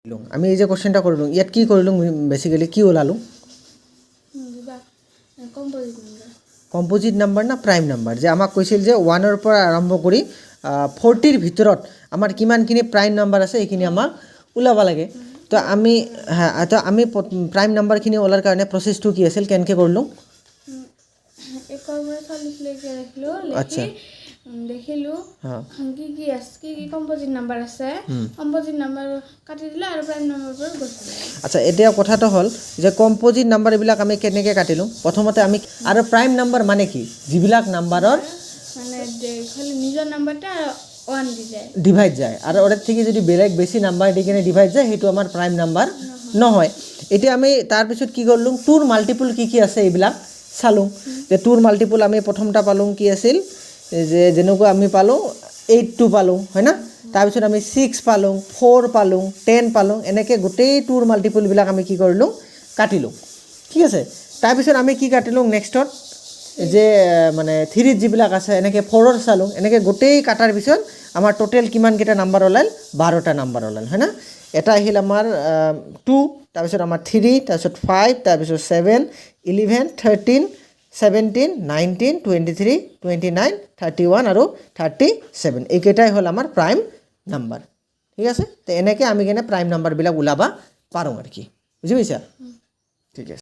আমি এই যে কোশ্চেনটা কৰিলোঁ ইয়াত কি কৰিলোঁ বেসিক্যালি কি ওলালোঁ কম্পোজিট নাম্বাৰ না প্ৰাইম নাম্বাৰ যে আমাক কৈছিল যে 1 ৰ পৰা আৰম্ভ কৰি 40 ৰ ভিতৰত আমাৰ কিমানখিনি প্ৰাইম নাম্বাৰ আছে এইখিনি আমাক ওলাব লাগে তো আমি প্ৰাইম নাম্বাৰখিনি ওলাৰ কাৰণে প্ৰসেসটো কি আছিল কেনকে কৰিলোঁ আচ্ছা দেখিলো কি কম্পোজিট নাম্বাৰ আছে কম্পোজিট নাম্বাৰ কাটি দিলে আৰু প্ৰাইম নাম্বাৰ পৰা গৈছিল আচ্ছা এতিয়া কথাটো হ'ল যে কম্পোজিট নাম্বাৰ এইবিলাক আমি কেনেকৈ কাটিলোঁ প্ৰথমতে আমি আৰু প্ৰাইম নাম্বাৰ মানে কি যিবিলাক নাম্বাৰৰ মানে খালি নিজৰ নাম্বাৰটা 1 দি যায় ডিভাইড যায় আৰু ওৰত থেকে যদি বেলেগ বেছি নাম্বাৰ দি কিনে ডিভাইড যায় সেইটো আমাৰ প্ৰাইম নাম্বাৰ নহয় এতিয়া আমি তাৰ পিছত কি কৰিলোঁ টুৰ মাল্টিপল কি আছে এইবিলাক চালোঁ যে টুৰ মাল্টিপল আমি প্ৰথমটা পালোঁ কি আছিল যে যেনেকৈ আমি পালোঁ 8 পালোঁ হয় না তাৰপিছত আমি 6 পালোঁ 4 পালোঁ 10 পালোঁ এনেকৈ গোটেই টুৰ মাল্টিপলবিলাক আমি কি কৰিলোঁ কাটিলোঁ ঠিক আছে তাৰপিছত আমি কি কাটিলোঁ নেক্সটত যে মানে 3 যিবিলাক আছে এনেকৈ 4 চালোঁ এনেকৈ গোটেই কাটাৰ পিছত আমাৰ টোটেল কিমানকেইটা নাম্বাৰ ওলাল 12টা নাম্বাৰ ওলাল হয় না এটা আহিল আমাৰ 2 তাৰপিছত আমাৰ 3 তাৰপিছত 5 তাৰপিছত 7 11 13 17 19 23 29 31 আৰু 37 এইকেইটাই হ'ল আমাৰ প্ৰাইম নাম্বাৰ ঠিক আছে তো এনেকৈ আমি কেনে প্ৰাইম নাম্বাৰবিলাক ওলাবা পাৰোঁ আৰু কি বুজি পাইছা ঠিক আছে